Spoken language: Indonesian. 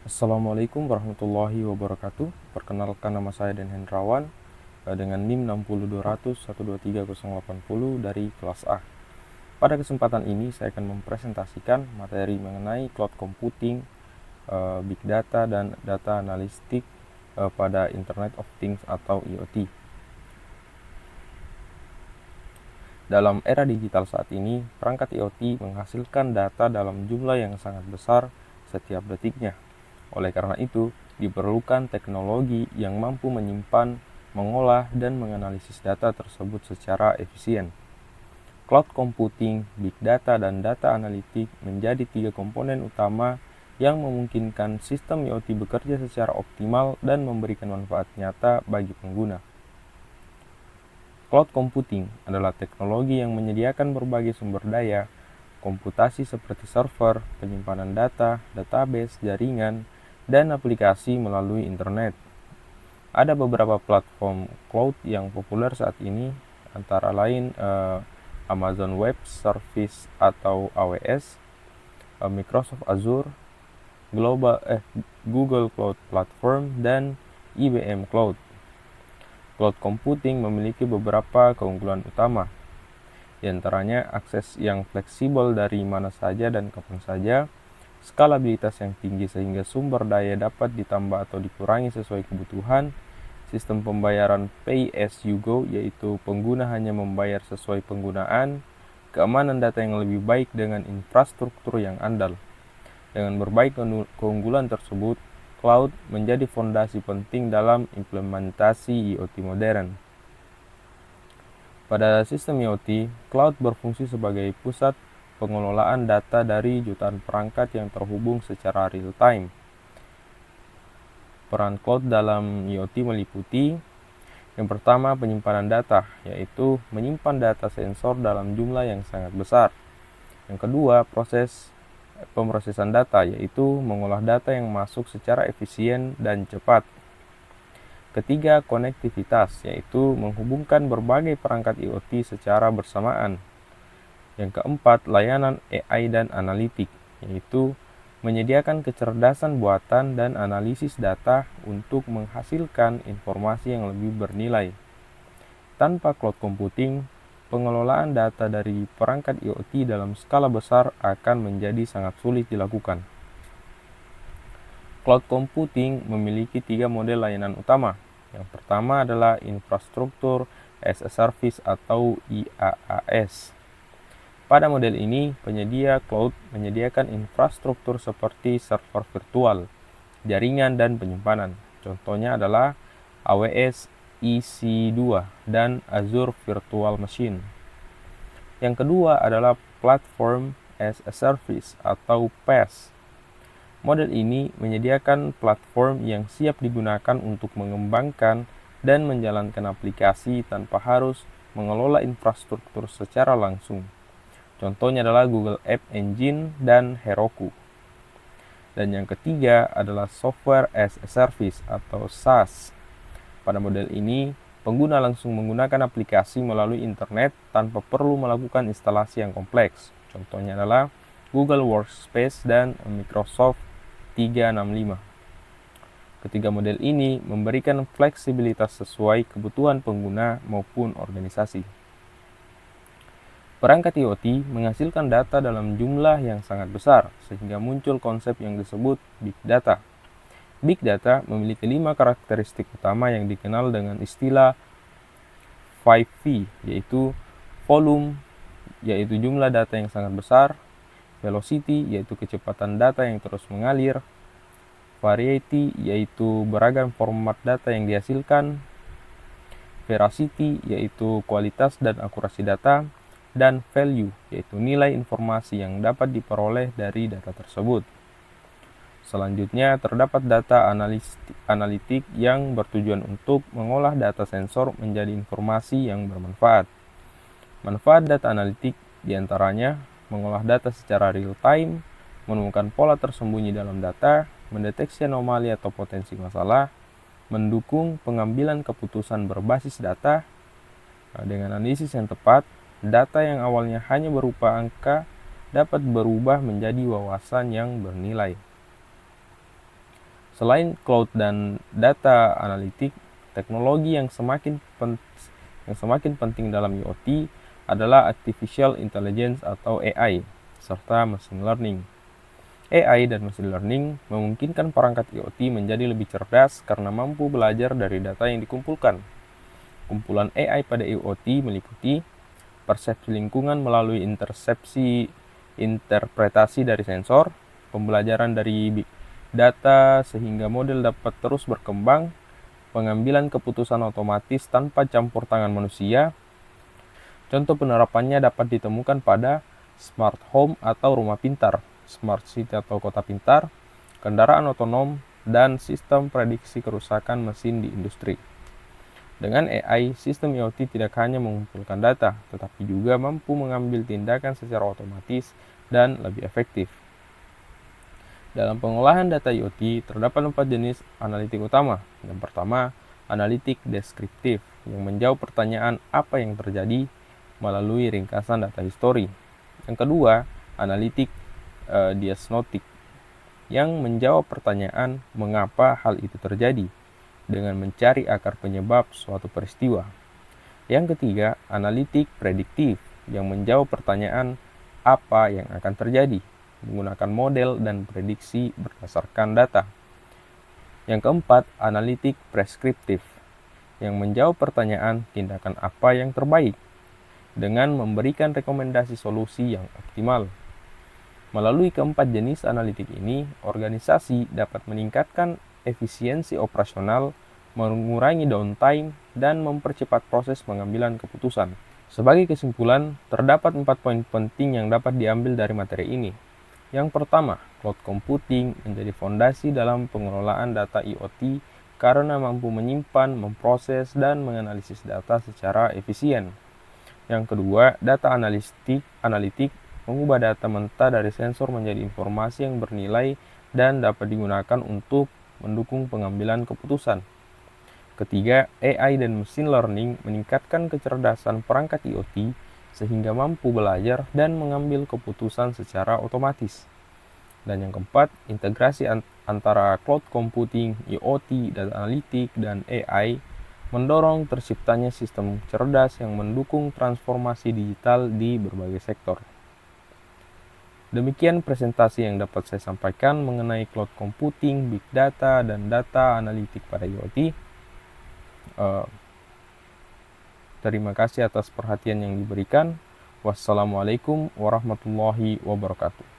Assalamualaikum warahmatullahi wabarakatuh. Perkenalkan, nama saya Den Hendrawan dengan NIM 60200123080 dari kelas A. Pada kesempatan ini saya akan mempresentasikan materi mengenai cloud computing, big data dan data analistik pada Internet of Things atau IoT. Dalam era digital saat ini, perangkat IoT menghasilkan data dalam jumlah yang sangat besar setiap detiknya. Oleh karena itu, diperlukan teknologi yang mampu menyimpan, mengolah, dan menganalisis data tersebut secara efisien. Cloud computing, big data, dan data analitik menjadi tiga komponen utama yang memungkinkan sistem IoT bekerja secara optimal dan memberikan manfaat nyata bagi pengguna. Cloud computing adalah teknologi yang menyediakan berbagai sumber daya, komputasi seperti server, penyimpanan data, database, jaringan, dan aplikasi melalui internet. Ada beberapa platform cloud yang populer saat ini, antara lain Amazon Web Service atau AWS, Microsoft Azure, Google Cloud Platform, dan IBM Cloud. Cloud computing memiliki beberapa keunggulan utama, di antaranya akses yang fleksibel dari mana saja dan kapan saja, skalabilitas yang tinggi sehingga sumber daya dapat ditambah atau dikurangi sesuai kebutuhan, sistem pembayaran pay as you go, yaitu pengguna hanya membayar sesuai penggunaan, keamanan data yang lebih baik dengan infrastruktur yang andal. Dengan berbagai keunggulan tersebut, cloud menjadi fondasi penting dalam implementasi IoT modern. Pada sistem IoT, cloud berfungsi sebagai pusat pengelolaan data dari jutaan perangkat yang terhubung secara real-time. Peran cloud dalam IoT meliputi yang pertama, penyimpanan data, yaitu menyimpan data sensor dalam jumlah yang sangat besar. Yang kedua, pemrosesan data, yaitu mengolah data yang masuk secara efisien dan cepat. Ketiga, konektivitas, yaitu menghubungkan berbagai perangkat IoT secara bersamaan. Yang keempat, layanan AI dan analitik, yaitu menyediakan kecerdasan buatan dan analisis data untuk menghasilkan informasi yang lebih bernilai. Tanpa cloud computing, pengelolaan data dari perangkat IoT dalam skala besar akan menjadi sangat sulit dilakukan. Cloud computing memiliki tiga model layanan utama. Yang pertama adalah infrastruktur as a service atau IaaS. Pada model ini, penyedia cloud menyediakan infrastruktur seperti server virtual, jaringan, dan penyimpanan. Contohnya adalah AWS EC2 dan Azure Virtual Machine. Yang kedua adalah Platform as a Service atau PaaS. Model ini menyediakan platform yang siap digunakan untuk mengembangkan dan menjalankan aplikasi tanpa harus mengelola infrastruktur secara langsung. Contohnya adalah Google App Engine dan Heroku. Dan yang ketiga adalah Software as a Service atau SaaS. Pada model ini, pengguna langsung menggunakan aplikasi melalui internet tanpa perlu melakukan instalasi yang kompleks. Contohnya adalah Google Workspace dan Microsoft 365. Ketiga model ini memberikan fleksibilitas sesuai kebutuhan pengguna maupun organisasi. Perangkat IoT menghasilkan data dalam jumlah yang sangat besar, sehingga muncul konsep yang disebut big data. Big data memiliki 5 karakteristik utama yang dikenal dengan istilah 5V, yaitu volume, yaitu jumlah data yang sangat besar, velocity, yaitu kecepatan data yang terus mengalir, variety, yaitu beragam format data yang dihasilkan, veracity, yaitu kualitas dan akurasi data, dan value, yaitu nilai informasi yang dapat diperoleh dari data tersebut. Selanjutnya, terdapat data analitik yang bertujuan untuk mengolah data sensor menjadi informasi yang bermanfaat. Manfaat data analitik diantaranya mengolah data secara real-time, menemukan pola tersembunyi dalam data, mendeteksi anomali atau potensi masalah, mendukung pengambilan keputusan berbasis data. Dengan analisis yang tepat, data yang awalnya hanya berupa angka dapat berubah menjadi wawasan yang bernilai. Selain cloud dan data analitik, teknologi yang semakin penting dalam IoT adalah artificial intelligence atau AI serta machine learning. AI dan machine learning memungkinkan perangkat IoT menjadi lebih cerdas karena mampu belajar dari data yang dikumpulkan. Kumpulan AI pada IoT meliputi persepsi lingkungan melalui interpretasi dari sensor, pembelajaran dari big data sehingga model dapat terus berkembang, pengambilan keputusan otomatis tanpa campur tangan manusia. Contoh penerapannya dapat ditemukan pada smart home atau rumah pintar, smart city atau kota pintar, kendaraan otonom, dan sistem prediksi kerusakan mesin di industri. Dengan AI, sistem IoT tidak hanya mengumpulkan data, tetapi juga mampu mengambil tindakan secara otomatis dan lebih efektif. Dalam pengolahan data IoT, terdapat 4 jenis analitik utama. Yang pertama, analitik deskriptif, yang menjawab pertanyaan apa yang terjadi melalui ringkasan data histori. Yang kedua, analitik diagnostik, yang menjawab pertanyaan mengapa hal itu terjadi dengan mencari akar penyebab suatu peristiwa. Yang ketiga, analitik prediktif, yang menjawab pertanyaan apa yang akan terjadi menggunakan model dan prediksi berdasarkan data. Yang keempat, analitik preskriptif, yang menjawab pertanyaan tindakan apa yang terbaik dengan memberikan rekomendasi solusi yang optimal. Melalui keempat jenis analitik ini, organisasi dapat meningkatkan efisiensi operasional, mengurangi downtime, dan mempercepat proses pengambilan keputusan. Sebagai kesimpulan, terdapat 4 poin penting yang dapat diambil dari materi ini. Yang pertama, cloud computing menjadi fondasi dalam pengelolaan data IoT karena mampu menyimpan, memproses, dan menganalisis data secara efisien. Yang kedua, data analitik mengubah data mentah dari sensor menjadi informasi yang bernilai dan dapat digunakan untuk mendukung pengambilan keputusan. Ketiga, AI dan machine learning meningkatkan kecerdasan perangkat IoT sehingga mampu belajar dan mengambil keputusan secara otomatis. Dan yang keempat, integrasi antara cloud computing, IoT, data analitik, dan AI mendorong terciptanya sistem cerdas yang mendukung transformasi digital di berbagai sektor. Demikian presentasi yang dapat saya sampaikan mengenai cloud computing, big data, dan data analitik pada IoT. Terima kasih atas perhatian yang diberikan. Wassalamualaikum warahmatullahi wabarakatuh.